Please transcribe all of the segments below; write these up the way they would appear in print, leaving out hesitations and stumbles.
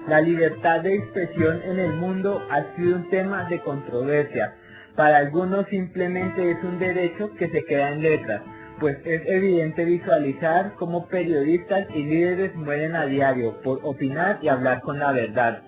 La libertad de expresión en el mundo ha sido un tema de controversia. Para algunos simplemente es un derecho que se queda en letras, pues es evidente visualizar cómo periodistas y líderes mueren a diario por opinar y hablar con la verdad.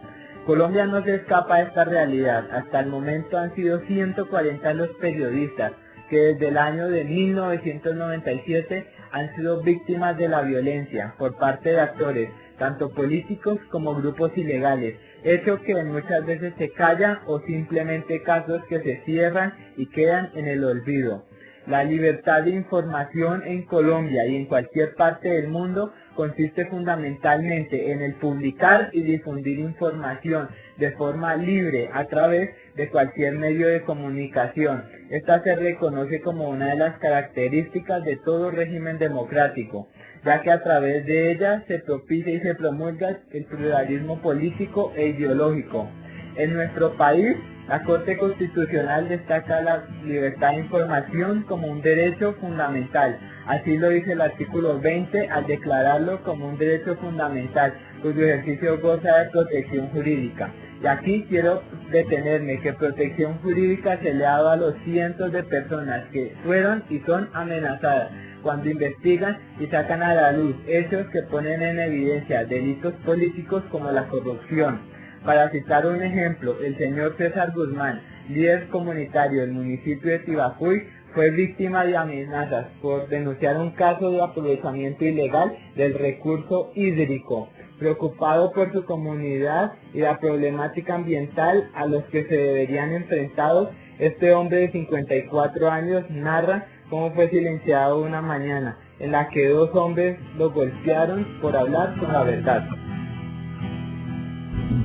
Colombia no se escapa de esta realidad. Hasta el momento han sido 140 los periodistas que desde el año de 1997 han sido víctimas de la violencia por parte de actores, tanto políticos como grupos ilegales, hecho que muchas veces se calla o simplemente casos que se cierran y quedan en el olvido. La libertad de información en Colombia y en cualquier parte del mundo consiste fundamentalmente en el publicar y difundir información de forma libre a través de cualquier medio de comunicación. Esta se reconoce como una de las características de todo régimen democrático, ya que a través de ella se propicia y se promulga el pluralismo político e ideológico. En nuestro país, la Corte Constitucional destaca la libertad de información como un derecho fundamental. Así lo dice el artículo 20 al declararlo como un derecho fundamental, cuyo ejercicio goza de protección jurídica. Y aquí quiero detenerme que protección jurídica se le ha dado a los cientos de personas que fueron y son amenazadas cuando investigan y sacan a la luz hechos que ponen en evidencia delitos políticos como la corrupción. Para citar un ejemplo, el señor César Guzmán, líder comunitario del municipio de Tibacuy, fue víctima de amenazas por denunciar un caso de aprovechamiento ilegal del recurso hídrico. Preocupado por su comunidad y la problemática ambiental a los que se deberían enfrentados, este hombre de 54 años narra cómo fue silenciado una mañana, en la que dos hombres lo golpearon por hablar con la verdad.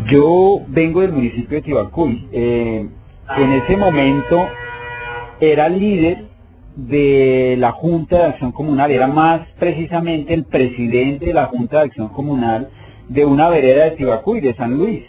Yo vengo del municipio de Tibacuy. En ese momento era líder de la Junta de Acción Comunal, era más precisamente el presidente de la Junta de Acción Comunal de una vereda de Tibacuy, de San Luis.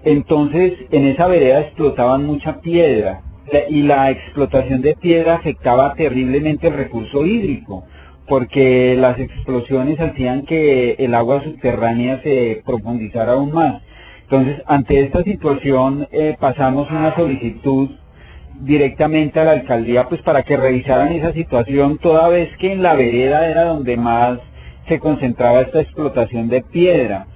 Entonces, en esa vereda explotaban mucha piedra y la explotación de piedra afectaba terriblemente el recurso hídrico, porque las explosiones hacían que el agua subterránea se profundizara aún más. Entonces, ante esta situación, pasamos una solicitud directamente a la alcaldía, pues para que revisaran esa situación, toda vez que en la vereda era donde más se concentraba esta explotación de piedra.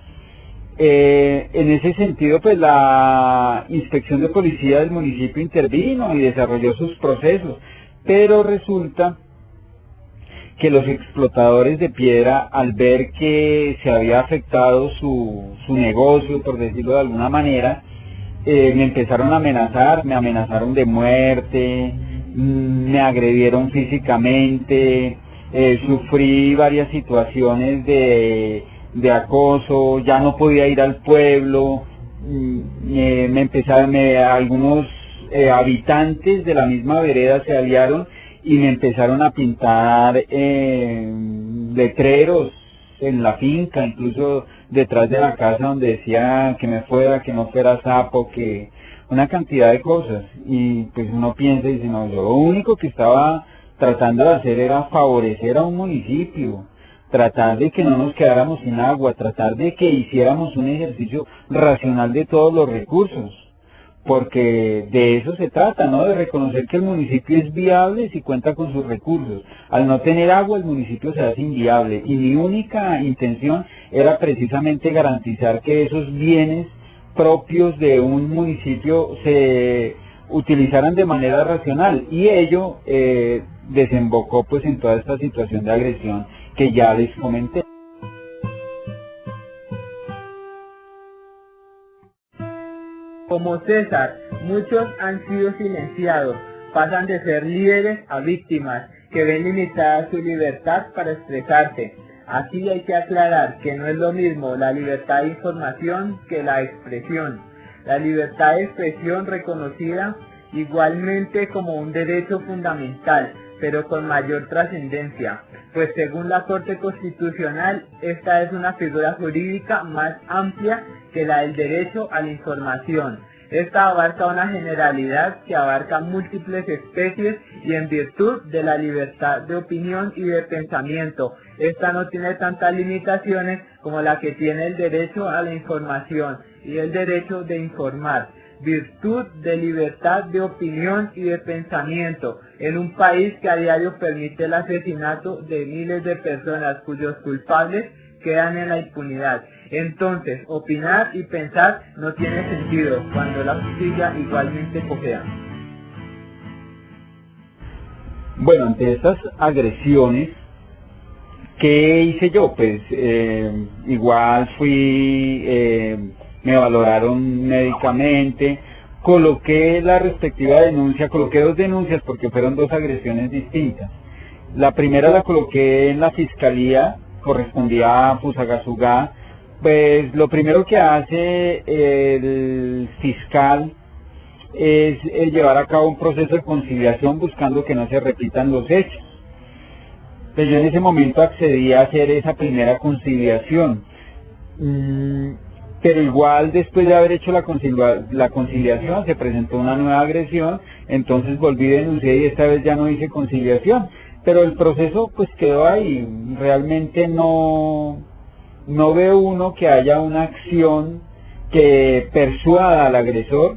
En ese sentido, pues la inspección de policía del municipio intervino y desarrolló sus procesos, pero resulta que los explotadores de piedra, al ver que se había afectado su negocio, por decirlo de alguna manera, me empezaron a amenazar, me amenazaron de muerte, me agredieron físicamente, sufrí varias situaciones de acoso, ya no podía ir al pueblo, algunos habitantes de la misma vereda se aliaron y me empezaron a pintar letreros en la finca, incluso detrás de la casa, donde decía que me fuera, que no fuera sapo, que una cantidad de cosas. Y pues uno piensa y dice, no, yo lo único que estaba tratando de hacer era favorecer a un municipio, tratar de que no nos quedáramos sin agua, tratar de que hiciéramos un ejercicio racional de todos los recursos, porque de eso se trata, ¿no? De reconocer que el municipio es viable si cuenta con sus recursos. Al no tener agua, el municipio se hace inviable, y mi única intención era precisamente garantizar que esos bienes propios de un municipio se utilizaran de manera racional, y ello desembocó pues en toda esta situación de agresión que ya les comenté. Como César, muchos han sido silenciados, pasan de ser líderes a víctimas que ven limitada su libertad para expresarse. Así hay que aclarar que no es lo mismo la libertad de información que la expresión. La libertad de expresión reconocida igualmente como un derecho fundamental, pero con mayor trascendencia, pues según la Corte Constitucional, esta es una figura jurídica más amplia que la del derecho a la información. Esta abarca una generalidad que abarca múltiples especies y en virtud de la libertad de opinión y de pensamiento, esta no tiene tantas limitaciones como la que tiene el derecho a la información y el derecho de informar, virtud de libertad de opinión y de pensamiento, en un país que a diario permite el asesinato de miles de personas cuyos culpables quedan en la impunidad. Entonces, opinar y pensar no tiene sentido cuando la justicia igualmente cojea. Bueno, ante estas agresiones, ¿qué hice yo? Pues igual fui, me valoraron médicamente, coloqué la respectiva denuncia, coloqué 2 denuncias porque fueron 2 agresiones distintas. La primera la coloqué en la fiscalía, correspondía a Fusagasugá. Pues lo primero que hace el fiscal es llevar a cabo un proceso de conciliación buscando que no se repitan los hechos. Pues yo en ese momento accedí a hacer esa primera conciliación, pero igual después de haber hecho la conciliación se presentó una nueva agresión, entonces volví a denunciar y esta vez ya no hice conciliación, pero el proceso pues quedó ahí. Realmente no veo uno que haya una acción que persuada al agresor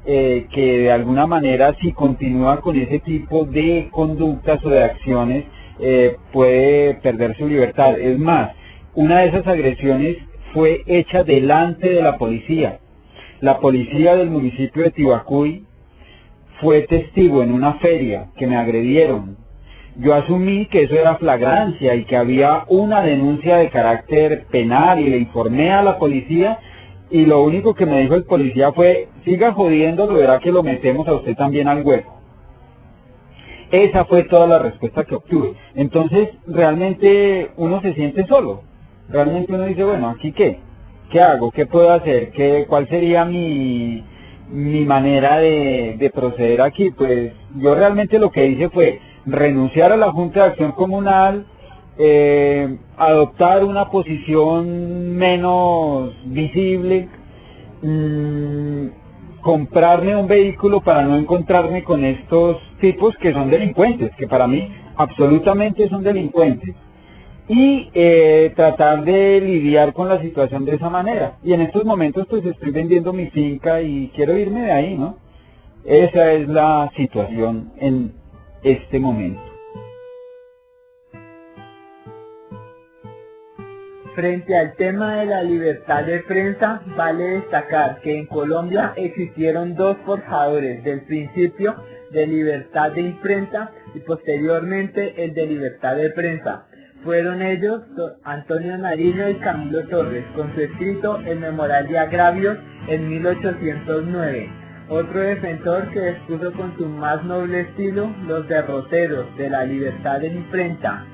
que de alguna manera, si continúa con ese tipo de conductas o de acciones, puede perder su libertad. Es más, una de esas agresiones fue hecha delante de la policía. La policía del municipio de Tibacuy fue testigo en una feria que me agredieron. Yo asumí que eso era flagrancia y que había una denuncia de carácter penal y le informé a la policía y lo único que me dijo el policía fue: siga jodiéndolo, verá que lo metemos a usted también al hueco. Esa fue toda la respuesta que obtuve. Entonces realmente uno se siente solo. Realmente uno dice, bueno, ¿aquí qué? ¿Qué hago? ¿Qué puedo hacer? ¿Cuál sería mi manera de proceder aquí? Pues yo realmente lo que hice fue renunciar a la Junta de Acción Comunal, adoptar una posición menos visible, comprarme un vehículo para no encontrarme con estos tipos que son delincuentes, que para mí absolutamente son delincuentes, y tratar de lidiar con la situación de esa manera. Y en estos momentos pues estoy vendiendo mi finca y quiero irme de ahí, ¿no? Esa es la situación en este momento. Frente al tema de la libertad de prensa, vale destacar que en Colombia existieron 2 forjadores del principio de libertad de imprenta y posteriormente el de libertad de prensa. Fueron ellos Antonio Nariño y Camilo Torres, con su escrito El Memorial de Agravios en 1809. Otro defensor que expuso con su más noble estilo los derroteros de la libertad de imprenta.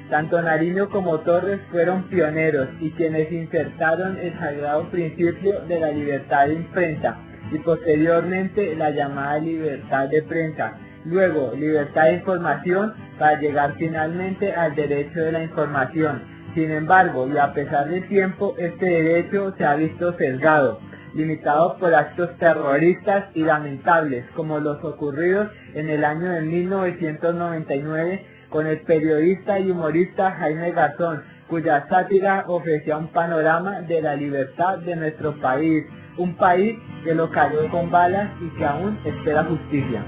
Tanto Nariño como Torres fueron pioneros y quienes insertaron el sagrado principio de la libertad de imprenta y posteriormente la llamada libertad de prensa, luego libertad de información para llegar finalmente al derecho de la información. Sin embargo, y a pesar del tiempo, este derecho se ha visto sesgado, limitado por actos terroristas y lamentables como los ocurridos en el año de 1999 con el periodista y humorista Jaime Garzón, cuya sátira ofrecía un panorama de la libertad de nuestro país, un país que lo cayó con balas y que aún espera justicia.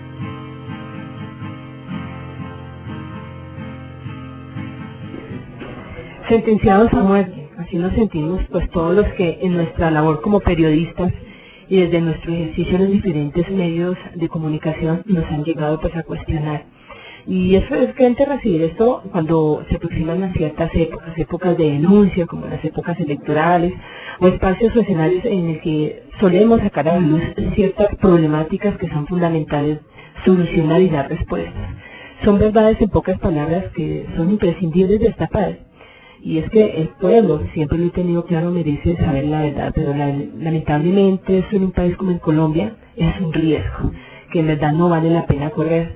Sentenciados a muerte, así nos sentimos pues todos los que en nuestra labor como periodistas y desde nuestro ejercicio en los diferentes medios de comunicación nos han llegado pues a cuestionar. Y es frecuente recibir esto cuando se aproximan a ciertas épocas de denuncia, como las épocas electorales, o espacios o escenarios en el que solemos sacar a la luz ciertas problemáticas que son fundamentales solucionar y dar respuestas. Son verdades en pocas palabras que son imprescindibles destapar. Y es que el pueblo, siempre lo he tenido claro, merece saber la verdad, pero lamentablemente esto en un país como en Colombia es un riesgo, que en verdad no vale la pena correr.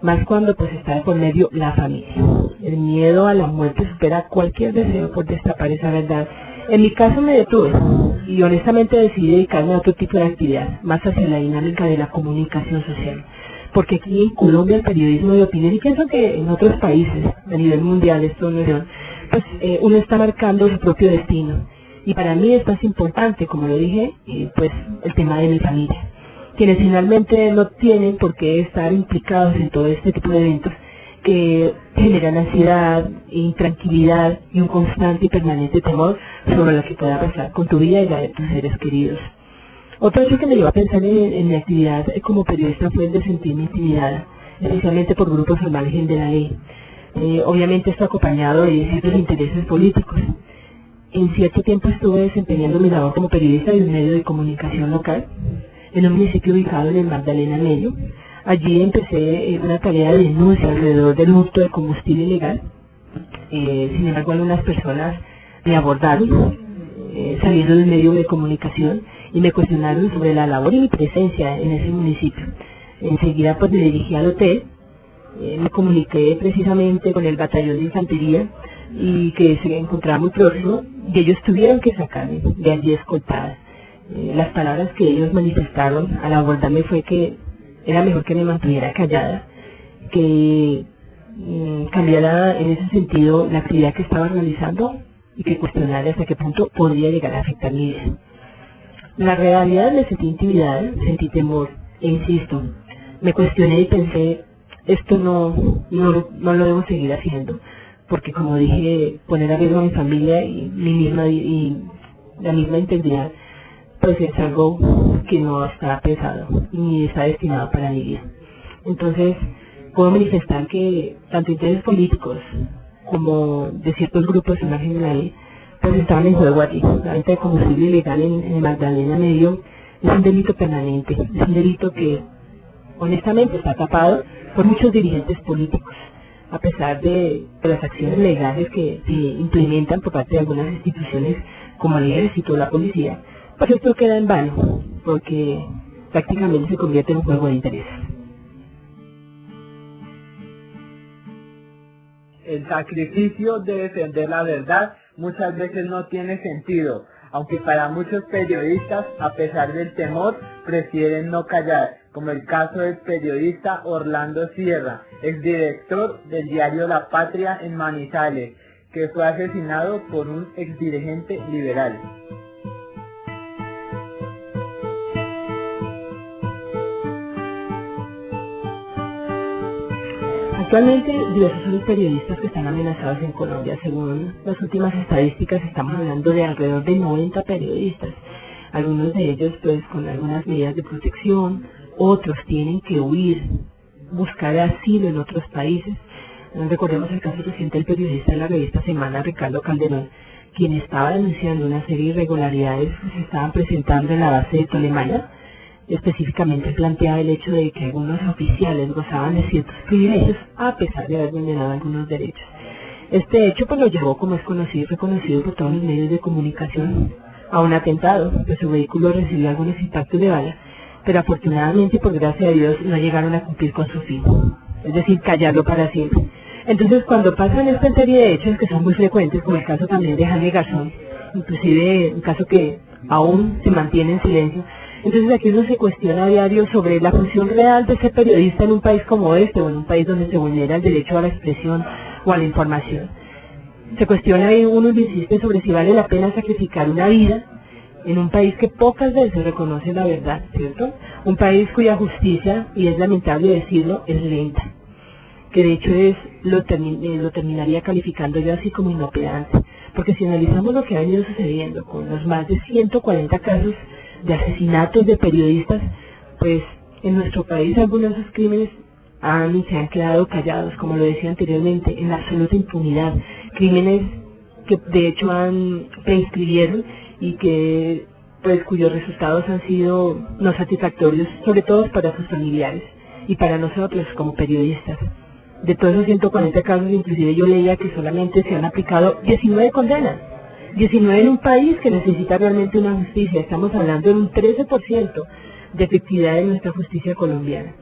Más cuando pues está de por medio la familia. El miedo a la muerte supera cualquier deseo por destapar esa verdad. En mi caso me detuve y honestamente decidí dedicarme a otro tipo de actividad, más hacia la dinámica de la comunicación social. porque aquí en Colombia el periodismo de opinión, y pienso que en otros países a nivel mundial, esto no es, pues uno está marcando su propio destino. Y para mí es más importante, como lo dije, pues el tema de mi familia, quienes finalmente no tienen por qué estar implicados en todo este tipo de eventos que generan ansiedad, intranquilidad y un constante y permanente temor sobre lo que pueda pasar con tu vida y la de tus seres queridos. Otro hecho que me llevó a pensar en mi actividad como periodista fue el de sentirme intimidada, especialmente por grupos al margen de la ley. Obviamente esto acompañado de ciertos intereses políticos. En cierto tiempo estuve desempeñando mi labor como periodista de un medio de comunicación local, en un municipio ubicado en el Magdalena Medio. Allí empecé una tarea de denuncia alrededor del hurto de combustible ilegal. Sin embargo, algunas personas me abordaron saliendo del medio de comunicación y me cuestionaron sobre la labor y mi presencia en ese municipio. Enseguida pues me dirigí al hotel, me comuniqué precisamente con el batallón de infantería y que se encontraba muy próximo y ellos tuvieron que sacarme de allí escoltada. Las palabras que ellos manifestaron al abordarme fue que era mejor que me mantuviera callada, que cambiara en ese sentido la actividad que estaba realizando y que cuestionara hasta qué punto podría llegar a afectar mi vida. La realidad me sentí intimidada, sentí temor, e insisto, me cuestioné y pensé, esto no lo debo seguir haciendo, porque como dije, poner a riesgo a mi familia y mi misma y la misma integridad, pues es algo que no está pensado ni está destinado para mi vida. Entonces, puedo manifestar que tanto intereses políticos como de ciertos grupos en margen de la ley, pues estaban en juego allí. La venta de combustible ilegal en Magdalena Medio es un delito permanente, es un delito que honestamente está tapado por muchos dirigentes políticos, a pesar de las acciones legales que se implementan por parte de algunas instituciones como el ejército o la policía, pues esto queda en vano, porque prácticamente se convierte en un juego de interés. El sacrificio de defender la verdad muchas veces no tiene sentido, aunque para muchos periodistas, a pesar del temor, prefieren no callar, como el caso del periodista Orlando Sierra, exdirector del diario La Patria en Manizales, que fue asesinado por un exdirigente liberal. Actualmente diversos son los periodistas que están amenazados en Colombia. Según las últimas estadísticas estamos hablando de alrededor de 90 periodistas. Algunos de ellos pues con algunas medidas de protección, otros tienen que huir, buscar asilo en otros países. Recordemos el caso reciente del periodista de la revista Semana, Ricardo Calderón, quien estaba denunciando una serie de irregularidades que se estaban presentando en la base de Tolemaya. Específicamente planteaba el hecho de que algunos oficiales gozaban de ciertos privilegios a pesar de haber vulnerado algunos derechos. Este hecho pues lo llevó, como es conocido y reconocido por todos los medios de comunicación, a un atentado, pues su vehículo recibió algunos impactos de bala, pero afortunadamente y por gracia de Dios no llegaron a cumplir con su fin, es decir, callarlo para siempre. Entonces cuando pasan esta serie de hechos que son muy frecuentes, como el caso también de Jaime Garzón, inclusive un caso que aún se mantiene en silencio, entonces aquí uno se cuestiona a diario sobre la función real de ser periodista en un país como este, o en un país donde se vulnera el derecho a la expresión o a la información. Se cuestiona y uno insiste sobre si vale la pena sacrificar una vida en un país que pocas veces reconoce la verdad, ¿cierto? Un país cuya justicia, y es lamentable decirlo, es lenta, que de hecho lo terminaría calificando yo así como inoperante, porque si analizamos lo que ha venido sucediendo con los más de 140 casos de asesinatos de periodistas, pues en nuestro país algunos de esos crímenes se han quedado callados, como lo decía anteriormente, en la absoluta impunidad, crímenes que de hecho prescribieron y que pues cuyos resultados han sido no satisfactorios, sobre todo para sus familiares y para nosotros como periodistas. De todos esos 140 casos, inclusive yo leía que solamente se han aplicado 19 condenas. 19 en un país que necesita realmente una justicia. Estamos hablando de un 13% de efectividad de nuestra justicia colombiana.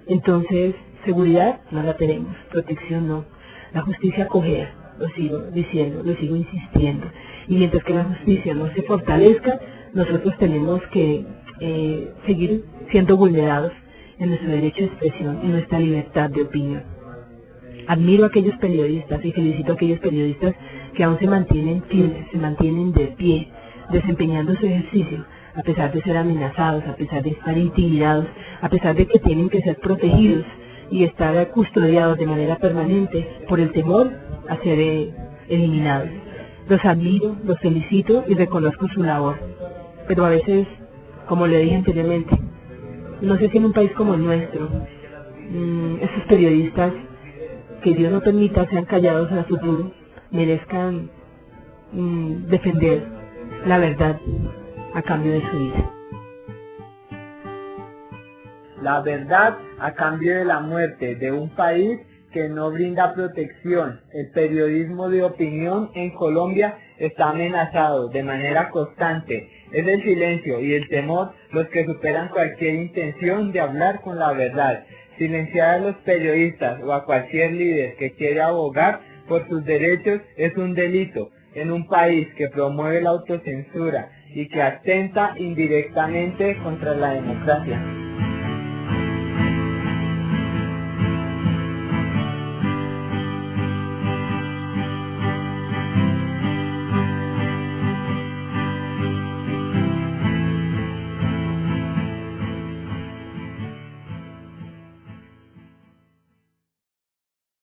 Entonces, seguridad no la tenemos, protección no. La justicia cojea, lo sigo diciendo, lo sigo insistiendo. Y mientras que la justicia no se fortalezca, nosotros tenemos que seguir siendo vulnerados en nuestro derecho de expresión y nuestra libertad de opinión. Admiro a aquellos periodistas y felicito a aquellos periodistas que aún se mantienen firmes, se mantienen de pie, desempeñando su ejercicio, a pesar de ser amenazados, a pesar de estar intimidados, a pesar de que tienen que ser protegidos y estar custodiados de manera permanente por el temor a ser eliminados. Los admiro, los felicito y reconozco su labor. Pero a veces, como le dije anteriormente, no sé si en un país como el nuestro, esos periodistas, que Dios no permita sean callados en el futuro, merezcan defender la verdad a cambio de su vida. La verdad a cambio de la muerte de un país que no brinda protección. El periodismo de opinión en Colombia está amenazado de manera constante. Es el silencio y el temor los que superan cualquier intención de hablar con la verdad. Silenciar a los periodistas o a cualquier líder que quiere abogar por sus derechos es un delito en un país que promueve la autocensura y que atenta indirectamente contra la democracia.